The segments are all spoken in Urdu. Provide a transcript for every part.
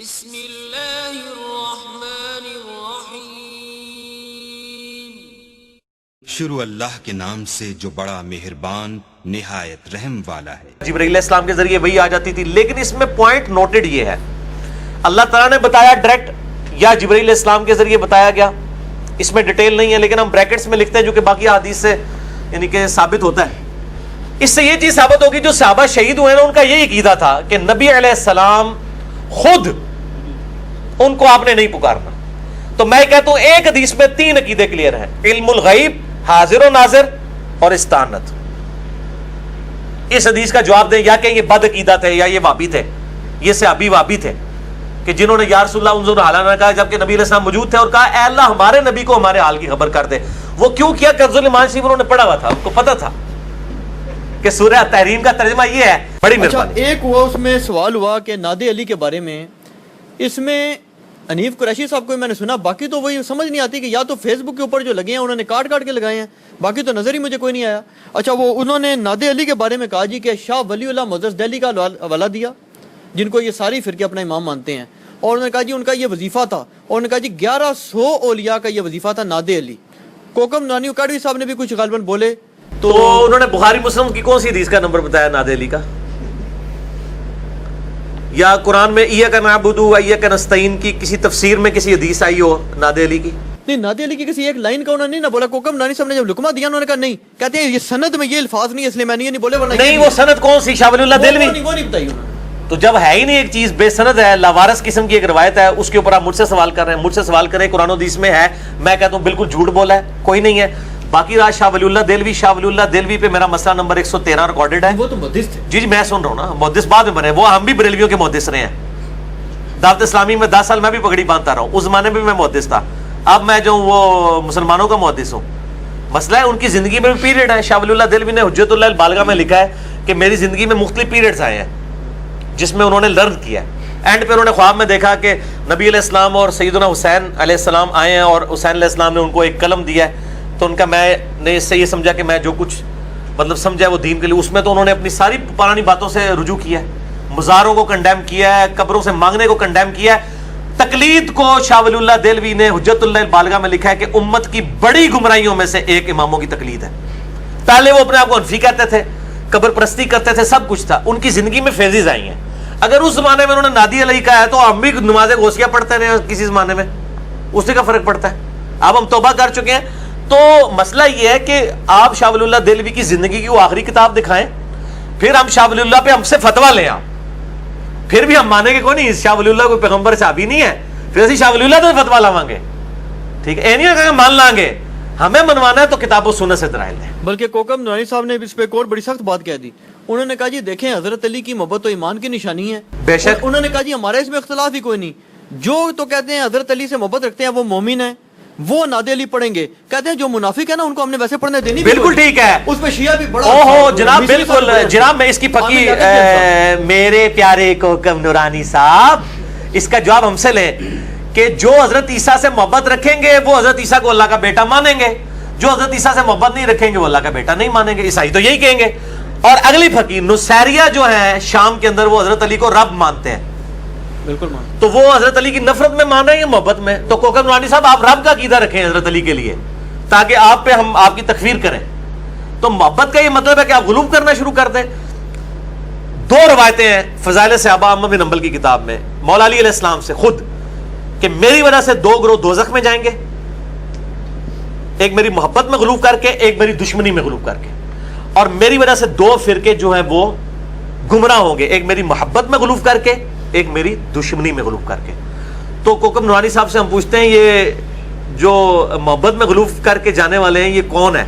بسم اللہ الرحمن الرحیم۔ شروع اللہ کے نام سے جو بڑا مہربان نہایت رحم والا ہے۔ جبرائیل علیہ السلام کے ذریعے وہی آ جاتی تھی، لیکن اس میں پوائنٹ نوٹڈ یہ ہے، اللہ تعالیٰ نے بتایا ڈائریکٹ یا جبرائیل علیہ السلام کے ذریعے بتایا گیا، اس میں ڈیٹیل نہیں ہے، لیکن ہم بریکٹس میں لکھتے ہیں جو کہ باقی حدیث سے یعنی کہ ثابت ہوتا ہے۔ اس سے یہ چیز ثابت ہوگی جو صحابہ شہید ہوئے نا، ان کا یہی عقیدہ تھا کہ نبی علیہ السلام خود ان کو آپ نے نہیں پکارنا۔ تو میں کہتا ہوں ایک حدیث میں تین عقیدے کلیئر ہیں، علم الغیب، حاضر و ناظر اور استعانت۔ اس حدیث کا جواب دیں یا کہ یہ بد عقیدہ تھے یا یہ وابی تھے، یہ صحابی وابی تھے کہ جنہوں نے یا رسول اللہ انظر حالنا کہا جبکہ نبی علیہ السلام موجود تھے، اور کہا اے اللہ ہمارے نبی کو ہمارے حال کی خبر کر دے۔ وہ کیوں کیا؟ کنز الایمان شریف انہوں نے پڑھا ہوا تھا، ان کو پتا تھا کہ سورہ تحریم کا ترجمہ یہ ہے۔ بڑی مہربانی۔ ایک ہوا اس میں سوال ہوا کہ نادے علی کے بارے میں، اس میں انیف قریشی صاحب کو میں نے سنا، باقی تو وہی سمجھ نہیں آتی کہ یا تو فیس بک کے اوپر جو لگے ہیں انہوں نے کاٹ کے لگائے ہیں، باقی تو نظر ہی مجھے کوئی نہیں آیا۔ اچھا، وہ انہوں نے نادے علی کے بارے میں کہا جی کہ شاہ ولی اللہ معزز دہلی کا حوالہ دیا، جن کو یہ ساری فرقے اپنا امام مانتے ہیں، اور انہوں نے کہا جی ان کا یہ وظیفہ تھا، اور انہوں نے کہا جی 1100 اولیاء کا یہ وظیفہ تھا نادے علی۔ کوکم نانی اکاڑوی صاحب نے بھی کچھ غالباً بولے تو انہوں نے بخاری مسلم کی کون سی حدیث کا نمبر بتایا نادے علی کا؟ یا قرآن میں ایاک نعبد و ایاک نستعین کی کسی تفسیر میں کسی حدیث آئی ہو نادے علی کی؟ نہیں، نادے علی کی کسی ایک لائن کا انہوں نے نہیں نہ بولا۔ کوکم نانی صاحب نے جب لقمہ دیا انہوں نے کہا نہیں، کہتے ہیں یہ سند میں یہ الفاظ نہیں، اس لیے میں نے یہ نہیں بولے، ورنہ نہیں وہ سند کون سی؟ شاہ ولی اللہ دہلوی؟ وہ نہیں بتائی انہوں نے۔ تو جب ہے ہی نہیں ایک چیز، بے سند ہے، لاوارث قسم کی ایک روایت ہے، اس کے اوپر آپ مجھ سے سوال کر رہے ہیں، مجھ سے سوال کریں قرآن و حدیث میں ہے، میں کہتا ہوں بالکل جھوٹ بولا ہے، کوئی نہیں ہے۔ باقی رات شاہ ولی اللہ دہلوی، شاہ ولی اللہ دہلوی پہ میرا مسئلہ نمبر 113 ریکارڈڈ ہے۔ وہ تو محدث تھے۔ جی میں سن رہا ہوں نا، محدث بعد میں بنے، وہ ہم بھی بریلویوں کے محدث رہے ہیں۔ دعوت اسلامی میں 10 سال میں بھی پگڑی باندھتا رہا ہوں، اس زمانے میں محدث تھا، اب میں جو وہ مسلمانوں کا محدث ہوں۔ مسئلہ ہے ان کی زندگی میں بھی پیریڈ ہے۔ شاہ ولی اللہ دہلوی نے حجت اللہ البالغہ میں لکھا ہے کہ میری زندگی میں مختلف پیریڈز آئے ہیں جس میں انہوں نے لرن کیا ہے۔ اینڈ پہ انہوں نے خواب میں دیکھا کہ نبی علیہ السلام اور سیدنا حسین علیہ السلام آئے ہیں، اور حسین علیہ السلام نے ان کو ایک قلم دیا ہے، تو ان کا میں نے اس سے یہ سمجھا کہ میں جو کچھ مطلب سمجھا ہے وہ دین کے لیے، اس میں تو انہوں نے اپنی ساری پرانی باتوں سے رجوع کیا ہے، مزاروں کو کنڈیم کیا ہے، قبروں سے مانگنے کو کنڈیم کیا ہے۔ تقلید کو شاہ ولی اللہ دہلوی نے حجت اللہ البالغہ میں لکھا ہے کہ امت کی بڑی گمراہیوں میں سے ایک اماموں کی تقلید ہے۔ پہلے وہ اپنے آپ کو حنفی کہتے تھے، قبر پرستی کرتے تھے، سب کچھ تھا، ان کی زندگی میں فیضز آئی ہیں۔ اگر اس زمانے میں انہوں نے نادی علیہ کہا ہے تو ہم بھی نماز غوثیہ پڑھتے رہے کسی زمانے میں، اس سے کا فرق پڑتا ہے؟ اب ہم توبہ کر چکے ہیں۔ تو مسئلہ یہ ہے کہ آپ شاہ ولی اللہ دہلوی کی زندگی کی وہ آخری کتاب دکھائیں، پھر ہم شاہ ولی اللہ پہ ہم سے فتویٰ لیں، آپ پھر بھی ہم مانیں گے کوئی نہیں، شاہ ولی اللہ کوئی پیغمبر صحابی نہیں ہے، پھر اسی شاہ ولی اللہ تو فتویٰ لاؤں گے، ٹھیک ہے؟ نہیں کہ مان لیں گے، ہمیں منوانا ہے تو کتاب و سنت سے دلائل دیں۔ بلکہ کوکم نانی صاحب نے اس پہ ایک اور بڑی سخت بات کہہ دی، انہوں نے کہا جی دیکھیں حضرت علی کی محبت و ایمان کی نشانی ہے۔ بے شک انہوں نے کہا جی ہمارے اس میں اختلاف ہی کوئی نہیں، جو تو کہتے ہیں حضرت علی سے محبت رکھتے ہیں وہ مومن ہیں، وہ نادے علی پڑھیں گے، کہتے ہیں جو منافق ہے نا ان کو ہم نے ویسے پڑھنے دینی۔ بالکل ٹھیک ہے، اس پہ شیعہ بھی بڑا اوہو جناب، بالکل جناب، میں اس کی پکی میرے پیارے کوکم نورانی صاحب، اس کا جواب ہم سے لیں کہ جو حضرت عیسیٰ سے محبت رکھیں گے وہ حضرت عیسیٰ کو اللہ کا بیٹا مانیں گے، جو حضرت عیسیٰ سے محبت نہیں رکھیں گے وہ اللہ کا بیٹا نہیں مانیں گے۔ عیسائی تو یہی کہیں گے۔ اور اگلی فقیر نصیریہ جو ہیں شام کے اندر، وہ حضرت علی کو رب مانتے ہیں، بالکل مان، تو وہ حضرت علی کی نفرت میں مان رہے ہیں یا محبت میں؟ تو کوکم نورانی صاحب آپ رب کا عقیدہ رکھیں حضرت علی کے لیے تاکہ آپ پہ ہم آپ کی تکفیر کریں۔ تو محبت کا یہ مطلب ہے کہ آپ غلوب کرنا شروع کر دیں۔ دو روایتیں ہیں فضائل صحابہ احمد بن حنبل کی کتاب میں مولا علی علیہ السلام سے خود کہ میری وجہ سے 2 گروہ دوزخ میں جائیں گے، ایک میری محبت میں غلوب کر کے، ایک میری دشمنی میں غلوب کر کے، اور میری وجہ سے 2 فرقے جو ہیں وہ گمراہ ہوں گے، ایک میری محبت میں غلوب کر کے، ایک میری دشمنی میں غلوب کر کے۔ تو کوکم نورانی صاحب سے ہم پوچھتے ہیں یہ جو محبت میں غلوب کر کے جانے والے ہیں یہ کون ہے؟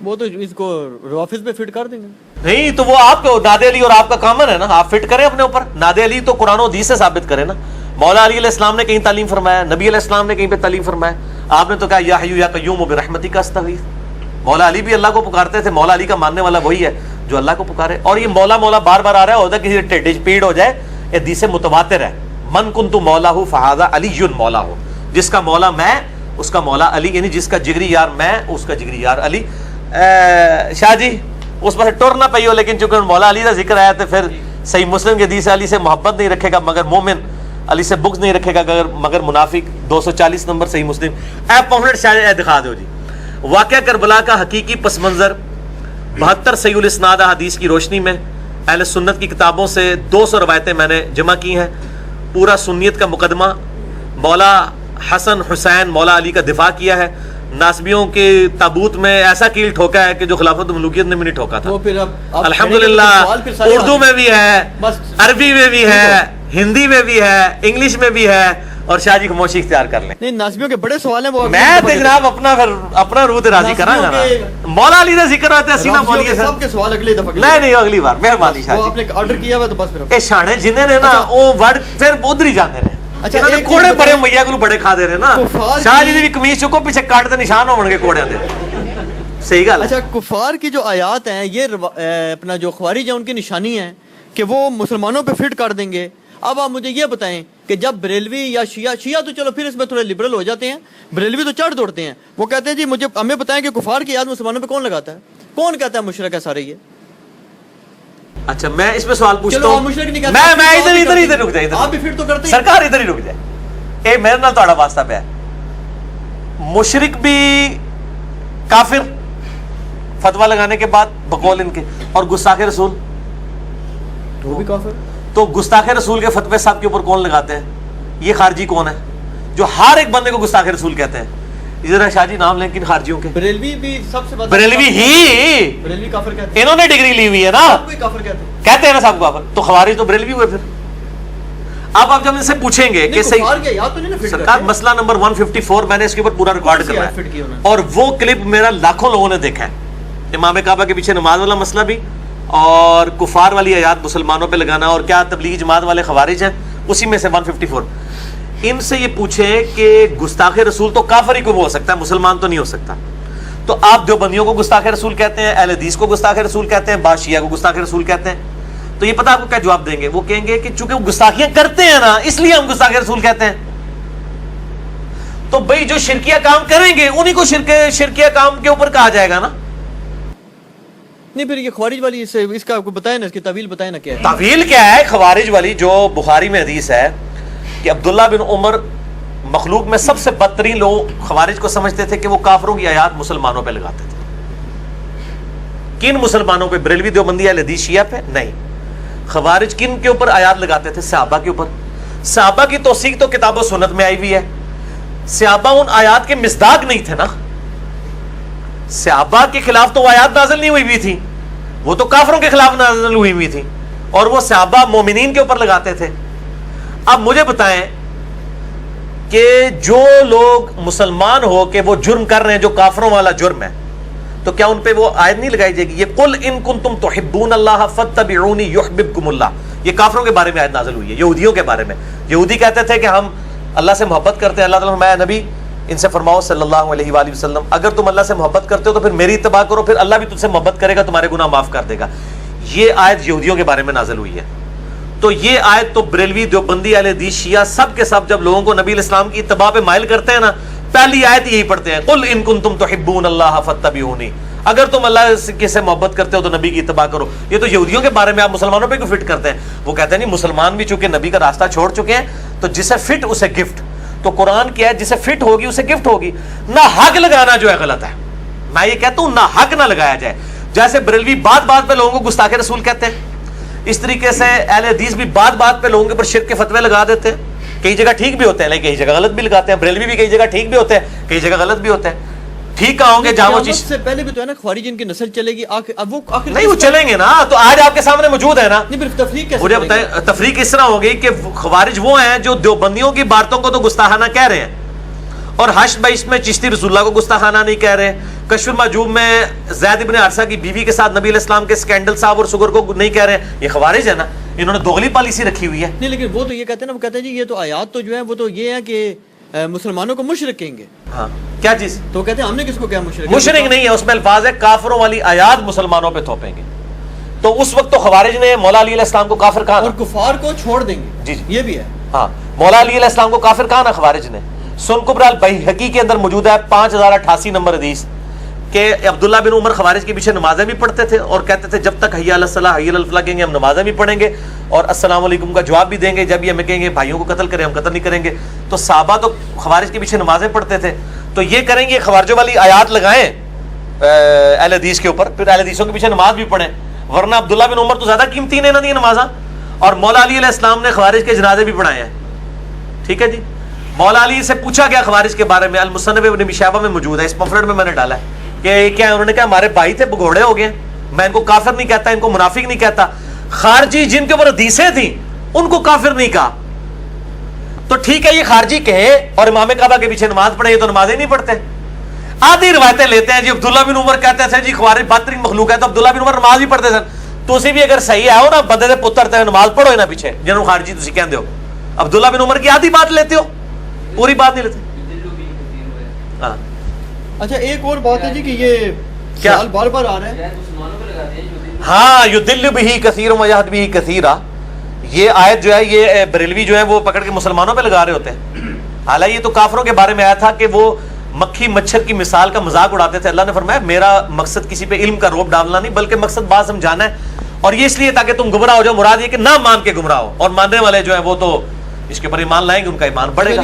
وہ تو اس کو روافظ پہ فٹ کر دیں گے۔ نہیں تو وہ آپ کو نادے علی اور آپ کا کامن ہے نا، آپ فٹ کریں اپنے اوپر۔ نادے علی تو قرآن و حدیث سے ثابت کریں نا، مولا علی علیہ السلام نے کہیں تعلیم فرمایا، نبی علیہ السلام نے کہیں پہ تعلیم فرمایا، آپ نے تو کہا یا حیو یا قیوم برحمتک استغیث۔ مولا علی بھی اللہ کو پکارتے تھے، مولا علی کا ماننے والا وہی ہے جو اللہ کو پکارے۔ اور یہ مولا مولا بار بار آ رہا ہے، ہوتا ہے کسی ٹیڈ پیڑ ہو جائے، حدیث متواتر ہے، من کنت مولا ہو فہذا علی مولا ہو، جس کا مولا میں اس کا مولا علی، یعنی جس کا جگری یار میں اس کا جگری یار علی۔ شاہ جی اس پاس ٹور نہ پئی ہو، لیکن چونکہ مولا علی کا ذکر آیا تو پھر صحیح مسلم کے حدیث علی سے محبت نہیں رکھے گا مگر مومن، علی سے بغض نہیں رکھے گا مگر منافق 240 نمبر صحیح مسلم اے پمفلٹ شاید دکھا دو جی واقعہ کربلا کا حقیقی پس منظر 72 صحیح الاسناد حدیث کی روشنی میں اہل سنت کی کتابوں سے 200 روایتیں میں نے جمع کی ہیں. پورا سنیت کا مقدمہ مولا حسن حسین مولا علی کا دفاع کیا ہے. ناسبیوں کے تابوت میں ایسا کیل ٹھوکا ہے کہ جو خلافت ملوکیت نے بھی نہیں ٹھوکا تھا. الحمدللہ اردو میں بھی ہے, عربی میں بھی ہے, ہندی میں بھی ہے, انگلش میں بھی ہے. اور شاہ جی خاموشی اختیار کر لیں. نہیں ناسبیوں کے بڑے سوال ہیں وہ میں تو جناب اپنا روح تے راضی کرا نا. مولا علی کا ذکر ہوتا ہے سینہ مولیے سے. سب کے سوال اگلی دفعہ نہیں اگلی بار مہربانی شاہ وہ جی. آپ نے آرڈر کیا ہوا تو بس پھر اے شانے جنہیں نے نا وہ ورڈ پھر ادھر ہی جاندے نے. اچھا انہوں نے کوڑے بڑے میاں کو بڑے کھا دے رہے نا. شاہ جی دی قمیص چکو پیچھے کاٹ تے نشان ہون گے کوڑیاں دے. صحیح گل. اچھا کفار کی جو آیات ہیں یہ اپنا جو خوارج ہیں ان کی نشانی ہے کہ وہ مسلمانوں پہ فٹ کر دیں گے. اب آپ مجھے یہ بتائیں کہ جب بریلوی یا شیعہ تو چلو پھر اس میں تھوڑے لبرل ہو جاتے ہیں, بریلوی تو چڑھ دوڑتے ہیں. وہ کہتے ہیں جی مجھے ہمیں بتائیں کہ کفار کی یاد مسلمانوں پہ کون لگاتا ہے, کون کہتا ہے مشرک ہے سارے یہ. اچھا میں اس میں سوال پوچھتا چلو ہوں. آپ مشرک نہیں کہتے, میں ادھر رک جائے. آپ بھی فٹ تو کرتے ہیں. سرکار ادھر ہی رک جائے. اے میرے نال تہاڈا واسطہ پیا. مشرک بھی کافر فتویٰ لگانے کے بعد بقول ان کے, اور گستاخ رسول وہ بھی کافر. تو گستاخ رسول کے فتوے صاحب کے اوپر کون لگاتے ہیں؟ یہ خارجی کون ہے جو ہر ایک بندے کو گستاخ رسول کہتے ہیں؟ ادھر شاہ جی نام لیں کن خارجیوں کے. بریلوی بھی سب سے بڑا بریلوی ہی بریلوی کافر کہتے ہیں. انہوں نے ڈگری لی ہوئی ہے نا, کوئی کافر کہتے ہیں نا سب کافر. تو خوارج تو بریلوی ہوئے. پھر اب آپ جب ان سے پوچھیں گے کہ سرکار مسئلہ نمبر 154 میں نے اس کے اوپر پورا ریکارڈ کرا ہے اور وہ کلپ میرا لاکھوں لوگوں نے دیکھا ہے. امام کعبہ کے پیچھے نماز والا مسئلہ بھی, اور کفار والی آیات مسلمانوں پہ لگانا, اور کیا تبلیغی جماعت والے خوارج ہیں, اسی میں سے 154. ان سے یہ پوچھیں کہ گستاخ رسول تو کافر ہی کو ہو سکتا ہے, مسلمان تو نہیں ہو سکتا. تو آپ دیوبندیوں کو گستاخ رسول کہتے ہیں, اہل حدیث کو گستاخ رسول کہتے ہیں, بعض شیعہ کو گستاخ رسول کہتے ہیں. تو یہ پتہ آپ کو کیا جواب دیں گے؟ وہ کہیں گے کہ چونکہ وہ گستاخیاں کرتے ہیں نا اس لیے ہم گستاخ رسول کہتے ہیں. تو بھائی جو شرکیہ کام کریں گے انہی کو شرکیہ کام کے اوپر کہا جائے گا نا. نہیں پھر یہ خوارج والی اس کا کو بتائیں نا, اس کی تعویل بتائیں نا کیا ہے. تعویل کیا ہے خوارج والی؟ جو بخاری میں حدیث ہے کہ عبداللہ بن عمر مخلوق میں سب سے بدترین لوگ خوارج کو سمجھتے تھے کہ وہ کافروں کی آیات مسلمانوں پہ لگاتے تھے. کن مسلمانوں پہ؟ بریلوی دیوبندی اہل حدیث شیعہ پہ نہیں. خوارج کن کے اوپر آیات لگاتے تھے؟ صحابہ کے اوپر. صحابہ کی توثیق تو کتاب و سنت میں آئی ہوئی ہے. صحابہ ان آیات کے مصداق نہیں تھے نا. صحابہ کے خلاف تو وہ آیات نازل نہیں ہوئی ہوئی تھی, وہ تو کافروں کے خلاف نازل ہوئی ہوئی تھی, اور وہ صحابہ مومنین کے اوپر لگاتے تھے. اب مجھے بتائیں کہ جو لوگ مسلمان ہو کہ وہ جرم کر رہے ہیں جو کافروں والا جرم ہے, تو کیا ان پہ وہ آیت نہیں لگائی جائے گی؟ یہ قل ان کنتم تحبون اللہ فاتبعونی یحببکم اللہ, یہ کافروں کے بارے میں آیت نازل ہوئی ہے. یہودیوں کے بارے میں, یہودی کہتے تھے کہ ہم اللہ سے محبت کرتے ہیں. اللہ تعالیٰ فرمایا نبی ان سے فرماؤ صلی اللہ علیہ وآلہ وسلم اگر تم اللہ سے محبت کرتے ہو تو پھر میری اتباع کرو, پھر اللہ بھی تم سے محبت کرے گا, تمہارے گناہ معاف کر دے گا. یہ آیت یہودیوں کے بارے میں نازل ہوئی ہے. تو یہ آیت تو بریلوی دیوبندی اہل حدیث شیعہ سب کے سب جب لوگوں کو نبی علیہ السلام کی اتباع پہ مائل کرتے ہیں نا, پہلی آیت یہی پڑھتے ہیں قل ان کنتم تحبون اللہ فاتبعونی, اگر تم اللہ سے محبت کرتے ہو تو نبی کی اتباع کرو. یہ تو یہودیوں کے بارے میں, آپ مسلمانوں پہ کیوں فٹ کرتے ہیں؟ وہ کہتے ہیں نہیں مسلمان بھی چونکہ نبی کا راستہ چھوڑ چکے ہیں تو جسے فٹ اسے گفٹ. تو قرآن کیا ہے, جسے فٹ ہوگی اسے گفٹ ہوگی. نہ حق لگانا جو ہے غلط ہے. میں یہ کہتا ہوں نہ حق نہ لگایا جائے. جیسے بریلوی بات بات پہ لوگوں کو گستاخ رسول کہتے ہیں, اس طریقے سے اہل حدیث بھی بات بات پہ لوگوں کے اوپر شرک کے فتوے لگا دیتے ہیں. کئی جگہ ٹھیک بھی ہوتے ہیں لیکن کئی جگہ غلط بھی لگاتے ہیں. بریلوی بھی کئی جگہ ٹھیک بھی ہوتے ہیں, کئی جگہ غلط بھی ہوتے ہیں. ٹھیک کہا ہوں گے جہاں وہ چیز سے پہلے بھی تو ہے نا خوارج ان کی نسل چلے گی, اب وہ آخر نہیں, وہ چلیں گے نا. تو آج آپ کے سامنے موجود ہے نا. نہیں پھر تفریق کیسے مجھے بتائیں تفریق اس طرح ہو گئی کہ خوارج وہ ہیں جو دیوبندیوں کی باتوں کو تو گستاخانہ کہہ رہے ہیں, اور حشر بائش میں چشتی رسول اللہ کو گستاخانہ نہیں کہہ رہے, کشف المحجوب میں زید ابن حارثہ کی بیوی کے ساتھ نبی علیہ السلام کے اسکینڈل صاحب اور شوگر کو نہیں کہہ رہے. یہ خوارج ہے نا, انہوں نے دوغلی پالیسی رکھی ہوئی ہے. نہیں لیکن وہ تو یہ کہتے ہیں نا, وہ کہتے ہیں جی یہ تو آیات تو جو ہے وہ تو یہ ہے کہ مسلمانوں کو مشرک کہیں گے. ہاں کیا چیز؟ تو کہتے ہیں ہم نے کس کو کیا مشرک؟ مشرک نہیں ہے, اس میں الفاظ ہے کافروں والی آیات مسلمانوں پہ تھوپیں گے. تو اس وقت تو خوارج نے مولا علی علیہ السلام کو کافر کہا, اور کفار کو چھوڑ دیں گے. جی یہ بھی ہے. ہاں مولا علی علیہ السلام کو کافر کہا نا خوارج نے. سن کبرى البیہقی کے اندر موجود ہے 5088 نمبر حدیث کہ عبداللہ بن عمر خوارج کے پیچھے نمازیں بھی پڑھتے تھے اور کہتے تھے جب تک حی علی الصلاح حی علی الفلاح کہیں گے ہم نمازیں بھی پڑھیں گے اور السلام علیکم کا جواب بھی دیں گے، جب یہ ہمیں کہیں گے بھائیوں کو قتل کریں ہم قتل نہیں کریں گے۔ تو صحابہ تو خوارج کے پیچھے نمازیں پڑھتے تھے، تو یہ کریں گے خوارجوں والی آیات لگائیں اہل حدیث کے اوپر، پھر اہل حدیثوں کے پیچھے نماز بھی پڑھیں، ورنہ عبداللہ بن عمر تو زیادہ قیمتی نے نہ دی نمازاں، اور مولا علی علیہ السلام نے خوارج کے جنازے بھی پڑھائے ہیں۔ ٹھیک ہے جی، مولا علی سے پوچھا گیا خوارج کے بارے میں، المصنف ابن ابی شیبہ میں موجود ہے، اس پمفلٹ میں نے ڈالا ہے کہ کیا ہے، انہوں نے کہا ہمارے بھائی تھے بگوڑے ہو گئے، میں ان کو کافر نہیں کہتا، ان کو منافق نہیں کہتا، خارجی جن کے اوپر حدیثیں تھیں ان کو کافر نہیں کہا۔ تو ٹھیک ہے یہ خارجی کہے اور امام کعبہ کے پیچھے نماز پڑھے، یہ تو نمازیں نہیں پڑھتے۔ آدھی روایتیں لیتے ہیں جی عبداللہ بن عمر کہتے تھے جی خوارج بدترین مخلوق ہے، تو عبداللہ بن عمر نماز بھی پڑھتے تھے۔ تو اسی بھی اگر صحیح ہے نا بندے دے پتر تے نماز پڑھو نا پیچھے جنہوں خارجی تسی کہندے ہو، عبداللہ بن عمر کی آدھی بات لیتے ہو، پوری بات نہیں لیتے۔ ہاں اچھا ایک اور بات ہے جی کہ یہ کیا؟ سوال بار بار آ رہا ہے، ہاں یدل بہ کثیر و یہد بہ کثیرا، یہ آیت جو ہے یہ بریلوی جو ہے وہ پکڑ کے مسلمانوں پہ لگا رہے ہوتے ہیں، حالانکہ یہ تو کافروں کے بارے میں آیا تھا کہ وہ مکھی مچھر کی مثال کا مذاق اڑاتے تھے۔ اللہ نے فرمایا میرا مقصد کسی پہ علم کا روب ڈالنا نہیں بلکہ مقصد بات سمجھانا ہے، اور یہ اس لیے تاکہ تم گمراہ ہو جاؤ، مراد یہ کہ نہ مان کے گمراہ ہو، اور ماننے والے جو ہیں وہ تو اس کے اوپر ایمان لائیں گے، ان کا ایمان بڑھے گا۔